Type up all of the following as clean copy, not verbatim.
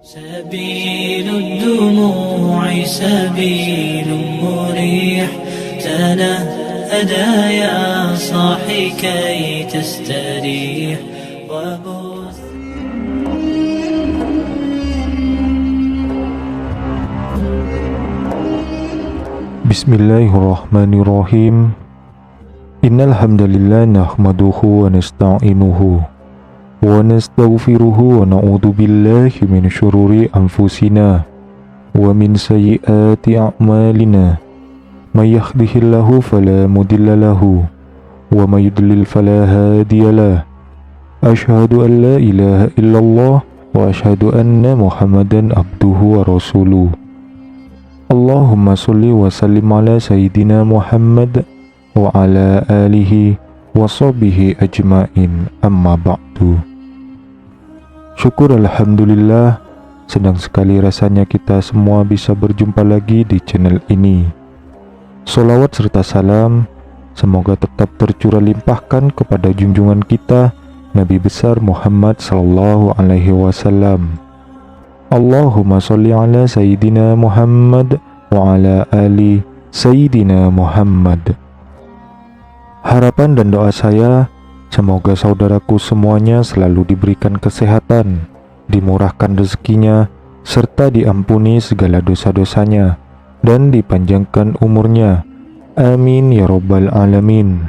سبيل الدموع سبيل مريح تنهدى يا صاحي كي تستريح وبث Bismillahirrahmanirrahim. Innal hamdalillah nahmaduhu wa nasta'inuhu wa nastaghfiruhu wa na'udzu billahi min syururi anfusina wa min sayyiati a'malina. May yahdihillahu fala mudilla lahu wa may yudlil fala hadiyalah. Asyhadu an la ilaha illallah wa asyhadu anna Muhammadan abduhu wa rasuluh. Allahumma sholli wa sallim ala Sayyidina Muhammad wa ala alihi wa sahbihi ajma'in, amma ba'du. Syukur alhamdulillah, senang sekali rasanya kita semua bisa berjumpa lagi di channel ini. Sholawat serta salam semoga tetap tercurah limpahkan kepada junjungan kita Nabi besar Muhammad sallallahu alaihi wasallam. Allahumma sholli ala Sayyidina Muhammad wa ala ali Sayyidina Muhammad. Harapan dan doa saya, semoga saudaraku semuanya selalu diberikan kesehatan, dimurahkan rezekinya, serta diampuni segala dosa-dosanya, dan dipanjangkan umurnya. Amin ya rabbal alamin.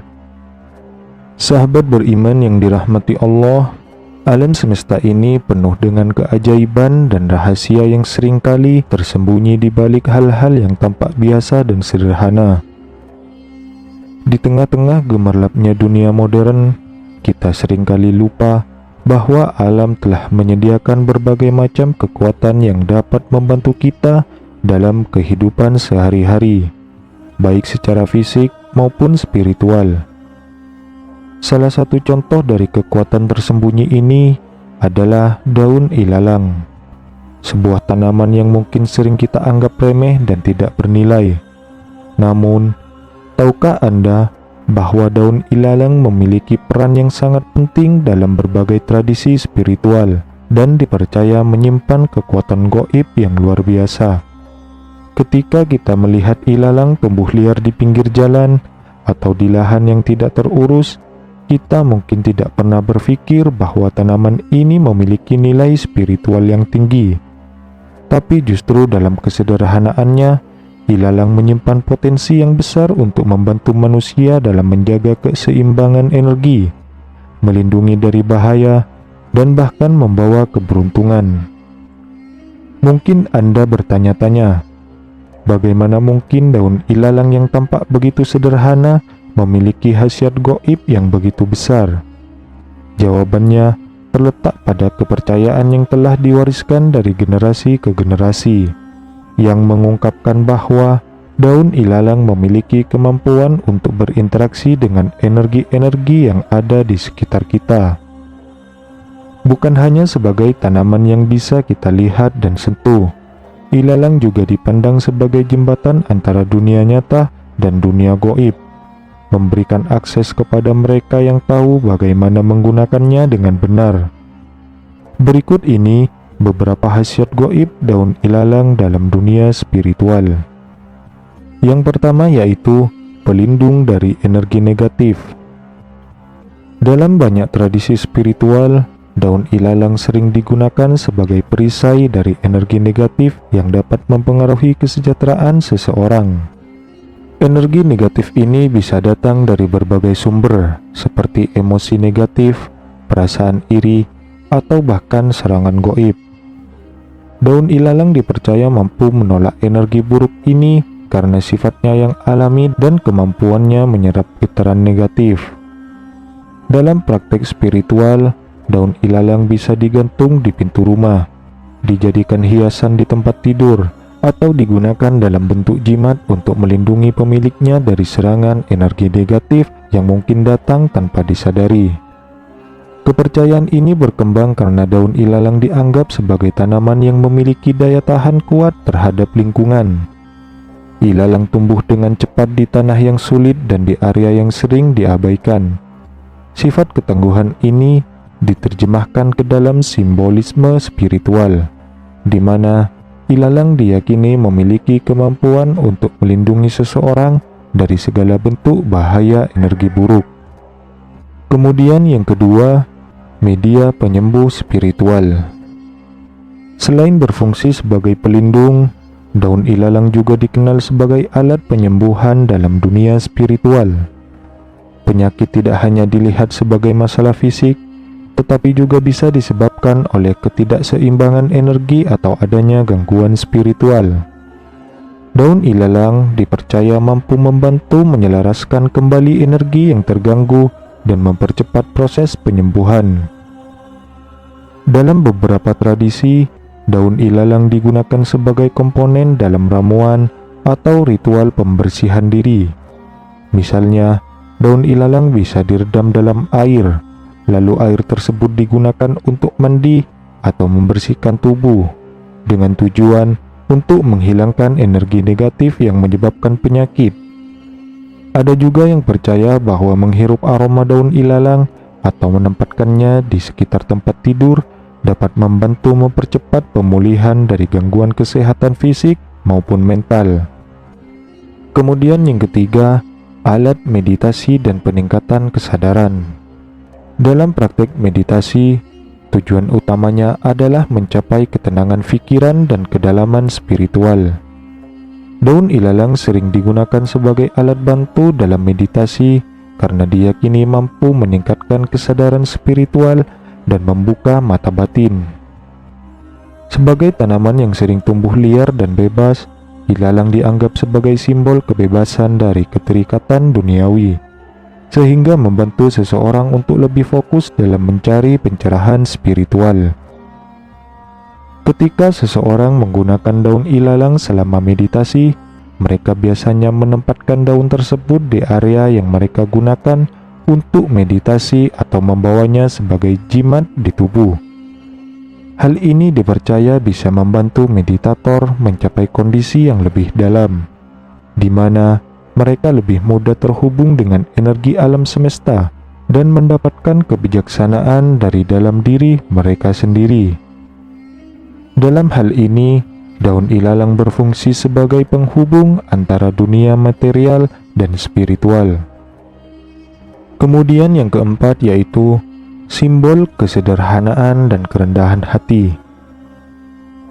Sahabat beriman yang dirahmati Allah, alam semesta ini penuh dengan keajaiban dan rahasia yang seringkali tersembunyi di balik hal-hal yang tampak biasa dan sederhana. Di tengah-tengah gemerlapnya dunia modern, kita seringkali lupa bahwa alam telah menyediakan berbagai macam kekuatan yang dapat membantu kita dalam kehidupan sehari-hari, baik secara fisik maupun spiritual. Salah satu contoh dari kekuatan tersembunyi ini adalah daun ilalang, sebuah tanaman yang mungkin sering kita anggap remeh dan tidak bernilai. Namun, tahukah Anda bahwa daun ilalang memiliki peran yang sangat penting dalam berbagai tradisi spiritual dan dipercaya menyimpan kekuatan gaib yang luar biasa? Ketika kita melihat ilalang tumbuh liar di pinggir jalan atau di lahan yang tidak terurus, kita mungkin tidak pernah berpikir bahwa tanaman ini memiliki nilai spiritual yang tinggi. Tapi justru dalam kesederhanaannya, ilalang menyimpan potensi yang besar untuk membantu manusia dalam menjaga keseimbangan energi, melindungi dari bahaya, dan bahkan membawa keberuntungan. Mungkin Anda bertanya-tanya, bagaimana mungkin daun ilalang yang tampak begitu sederhana memiliki khasiat gaib yang begitu besar? Jawabannya terletak pada kepercayaan yang telah diwariskan dari generasi ke generasi, yang mengungkapkan bahwa daun ilalang memiliki kemampuan untuk berinteraksi dengan energi-energi yang ada di sekitar kita. Bukan hanya sebagai tanaman yang bisa kita lihat dan sentuh, ilalang juga dipandang sebagai jembatan antara dunia nyata dan dunia gaib, memberikan akses kepada mereka yang tahu bagaimana menggunakannya dengan benar. Berikut ini beberapa khasiat gaib daun ilalang dalam dunia spiritual. Yang pertama yaitu pelindung dari energi negatif. Dalam banyak tradisi spiritual, daun ilalang sering digunakan sebagai perisai dari energi negatif yang dapat mempengaruhi kesejahteraan seseorang. Energi negatif ini bisa datang dari berbagai sumber, seperti emosi negatif, perasaan iri, atau bahkan serangan gaib. Daun ilalang dipercaya mampu menolak energi buruk ini karena sifatnya yang alami dan kemampuannya menyerap getaran negatif. Dalam praktek spiritual, daun ilalang bisa digantung di pintu rumah, dijadikan hiasan di tempat tidur, atau digunakan dalam bentuk jimat untuk melindungi pemiliknya dari serangan energi negatif yang mungkin datang tanpa disadari. Kepercayaan ini berkembang karena daun ilalang dianggap sebagai tanaman yang memiliki daya tahan kuat terhadap lingkungan. Ilalang tumbuh dengan cepat di tanah yang sulit dan di area yang sering diabaikan. Sifat ketangguhan ini diterjemahkan ke dalam simbolisme spiritual, di mana ilalang diyakini memiliki kemampuan untuk melindungi seseorang dari segala bentuk bahaya energi buruk. Kemudian yang kedua, media penyembuh spiritual. Selain berfungsi sebagai pelindung, daun ilalang juga dikenal sebagai alat penyembuhan dalam dunia spiritual. Penyakit tidak hanya dilihat sebagai masalah fisik, tetapi juga bisa disebabkan oleh ketidakseimbangan energi atau adanya gangguan spiritual. Daun ilalang dipercaya mampu membantu menyelaraskan kembali energi yang terganggu dan mempercepat proses penyembuhan. Dalam beberapa tradisi, daun ilalang digunakan sebagai komponen dalam ramuan atau ritual pembersihan diri. Misalnya, daun ilalang bisa direndam dalam air, lalu air tersebut digunakan untuk mandi atau membersihkan tubuh dengan tujuan untuk menghilangkan energi negatif yang menyebabkan penyakit. Ada juga yang percaya bahwa menghirup aroma daun ilalang atau menempatkannya di sekitar tempat tidur dapat membantu mempercepat pemulihan dari gangguan kesehatan fisik maupun mental. Kemudian yang ketiga, alat meditasi dan peningkatan kesadaran. Dalam praktek meditasi, tujuan utamanya adalah mencapai ketenangan pikiran dan kedalaman spiritual. Daun ilalang sering digunakan sebagai alat bantu dalam meditasi karena diyakini mampu meningkatkan kesadaran spiritual dan membuka mata batin. Sebagai tanaman yang sering tumbuh liar dan bebas, ilalang dianggap sebagai simbol kebebasan dari keterikatan duniawi, sehingga membantu seseorang untuk lebih fokus dalam mencari pencerahan spiritual. Ketika seseorang menggunakan daun ilalang selama meditasi, mereka biasanya menempatkan daun tersebut di area yang mereka gunakan untuk meditasi atau membawanya sebagai jimat di tubuh. Hal ini dipercaya bisa membantu meditator mencapai kondisi yang lebih dalam, di mana mereka lebih mudah terhubung dengan energi alam semesta dan mendapatkan kebijaksanaan dari dalam diri mereka sendiri. Dalam hal ini, daun ilalang berfungsi sebagai penghubung antara dunia material dan spiritual. Kemudian yang keempat yaitu simbol kesederhanaan dan kerendahan hati.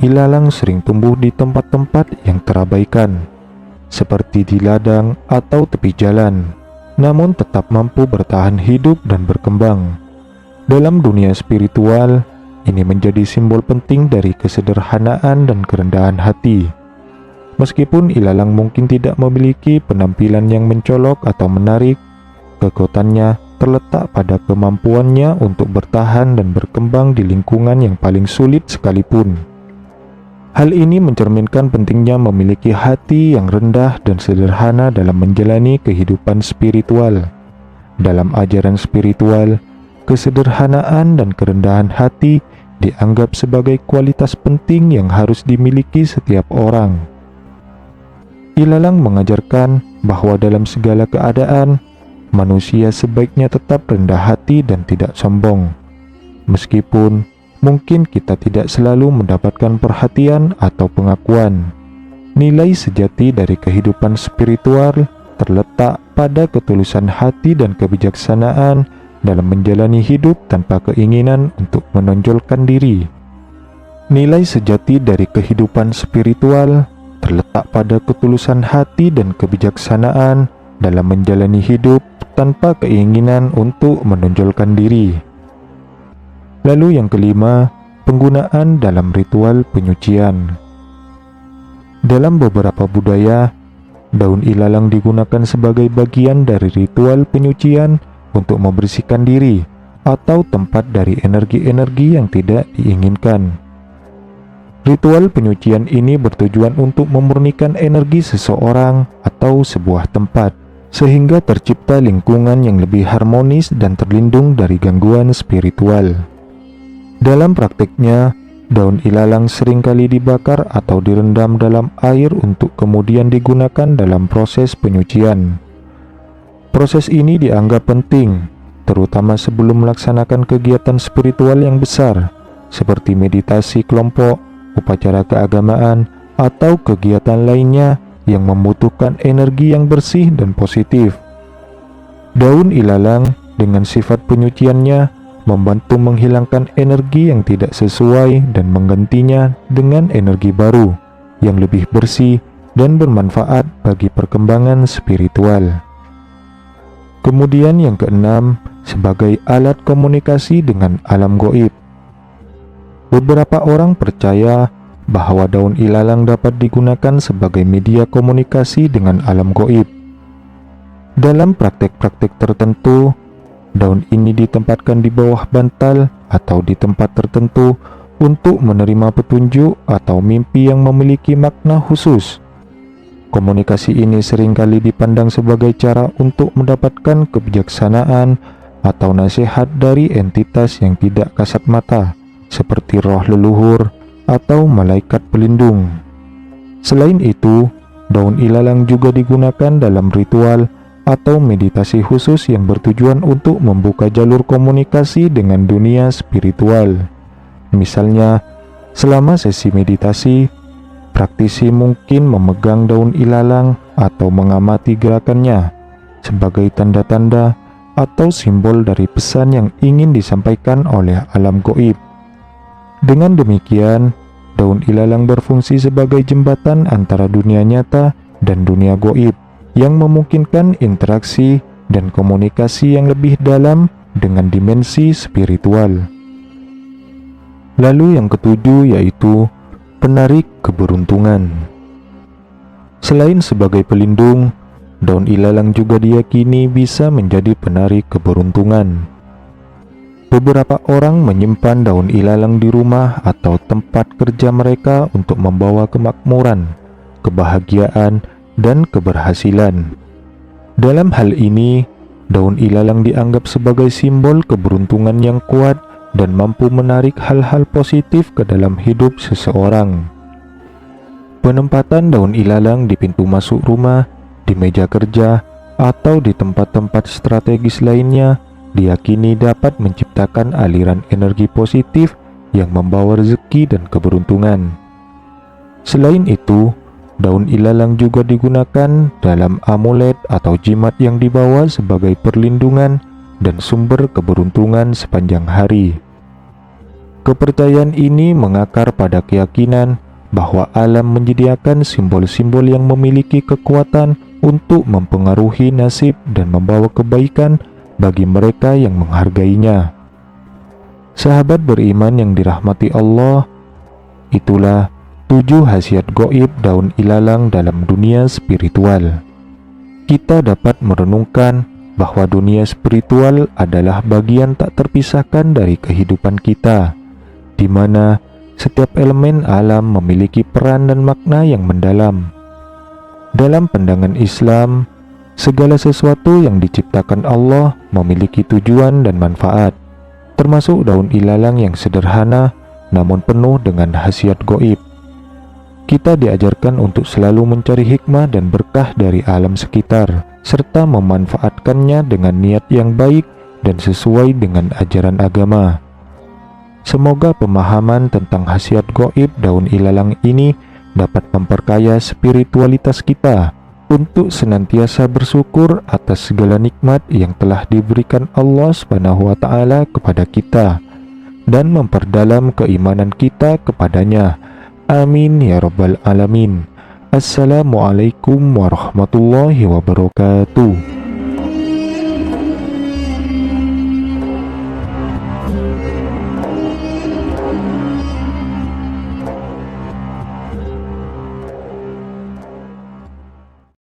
Ilalang sering tumbuh di tempat-tempat yang terabaikan, seperti di ladang atau tepi jalan, namun tetap mampu bertahan hidup dan berkembang. Dalam dunia spiritual, ini menjadi simbol penting dari kesederhanaan dan kerendahan hati. Meskipun ilalang mungkin tidak memiliki penampilan yang mencolok atau menarik, kekuatannya terletak pada kemampuannya untuk bertahan dan berkembang di lingkungan yang paling sulit sekalipun. Hal ini mencerminkan pentingnya memiliki hati yang rendah dan sederhana dalam menjalani kehidupan spiritual. Dalam ajaran spiritual, kesederhanaan dan kerendahan hati dianggap sebagai kualitas penting yang harus dimiliki setiap orang. Ilalang mengajarkan bahwa dalam segala keadaan, manusia sebaiknya tetap rendah hati dan tidak sombong. Meskipun mungkin kita tidak selalu mendapatkan perhatian atau pengakuan, nilai sejati dari kehidupan spiritual terletak pada ketulusan hati dan kebijaksanaan dalam menjalani hidup tanpa keinginan untuk menonjolkan diri. Nilai sejati dari kehidupan spiritual terletak pada ketulusan hati dan kebijaksanaan dalam menjalani hidup tanpa keinginan untuk menonjolkan diri. Lalu yang kelima, penggunaan dalam ritual penyucian. Dalam beberapa budaya, daun ilalang digunakan sebagai bagian dari ritual penyucian untuk membersihkan diri atau tempat dari energi-energi yang tidak diinginkan. Ritual penyucian ini bertujuan untuk memurnikan energi seseorang atau sebuah tempat, sehingga tercipta lingkungan yang lebih harmonis dan terlindung dari gangguan spiritual. Dalam praktiknya, daun ilalang seringkali dibakar atau direndam dalam air untuk kemudian digunakan dalam proses penyucian. Proses ini dianggap penting, terutama sebelum melaksanakan kegiatan spiritual yang besar, seperti meditasi kelompok upacara keagamaan, atau kegiatan lainnya yang membutuhkan energi yang bersih dan positif. Daun ilalang dengan sifat penyuciannya membantu menghilangkan energi yang tidak sesuai dan menggantinya dengan energi baru yang lebih bersih dan bermanfaat bagi perkembangan spiritual. Kemudian yang keenam, sebagai alat komunikasi dengan alam gaib. Beberapa orang percaya bahwa daun ilalang dapat digunakan sebagai media komunikasi dengan alam gaib. Dalam praktek-praktek tertentu, daun ini ditempatkan di bawah bantal atau di tempat tertentu untuk menerima petunjuk atau mimpi yang memiliki makna khusus. Komunikasi ini seringkali dipandang sebagai cara untuk mendapatkan kebijaksanaan atau nasihat dari entitas yang tidak kasat mata, seperti roh leluhur atau malaikat pelindung. Selain itu, daun ilalang juga digunakan dalam ritual atau meditasi khusus yang bertujuan untuk membuka jalur komunikasi dengan dunia spiritual. Misalnya, selama sesi meditasi, praktisi mungkin memegang daun ilalang atau mengamati gerakannya sebagai tanda-tanda atau simbol dari pesan yang ingin disampaikan oleh alam gaib. Dengan demikian, daun ilalang berfungsi sebagai jembatan antara dunia nyata dan dunia gaib yang memungkinkan interaksi dan komunikasi yang lebih dalam dengan dimensi spiritual. Lalu yang ketujuh yaitu penarik keberuntungan. Selain sebagai pelindung, daun ilalang juga diyakini bisa menjadi penarik keberuntungan. Beberapa orang menyimpan daun ilalang di rumah atau tempat kerja mereka untuk membawa kemakmuran, kebahagiaan, dan keberhasilan. Dalam hal ini, daun ilalang dianggap sebagai simbol keberuntungan yang kuat dan mampu menarik hal-hal positif ke dalam hidup seseorang. Penempatan daun ilalang di pintu masuk rumah, di meja kerja, atau di tempat-tempat strategis lainnya diyakini dapat menciptakan aliran energi positif yang membawa rezeki dan keberuntungan. Selain itu, daun ilalang juga digunakan dalam amulet atau jimat yang dibawa sebagai perlindungan dan sumber keberuntungan sepanjang hari. Kepercayaan ini mengakar pada keyakinan bahwa alam menyediakan simbol-simbol yang memiliki kekuatan untuk mempengaruhi nasib dan membawa kebaikan bagi mereka yang menghargainya. Sahabat beriman yang dirahmati Allah, itulah 7 khasiat gaib daun ilalang dalam dunia spiritual. Kita dapat merenungkan bahwa dunia spiritual adalah bagian tak terpisahkan dari kehidupan kita, di mana setiap elemen alam memiliki peran dan makna yang mendalam. Dalam pandangan Islam, segala sesuatu yang diciptakan Allah memiliki tujuan dan manfaat, termasuk daun ilalang yang sederhana namun penuh dengan khasiat gaib. Kita diajarkan untuk selalu mencari hikmah dan berkah dari alam sekitar, serta memanfaatkannya dengan niat yang baik dan sesuai dengan ajaran agama. Semoga pemahaman tentang khasiat gaib daun ilalang ini dapat memperkaya spiritualitas kita untuk senantiasa bersyukur atas segala nikmat yang telah diberikan Allah SWT kepada kita dan memperdalam keimanan kita kepadanya. Amin ya rabbal alamin. Assalamualaikum warahmatullahi wabarakatuh.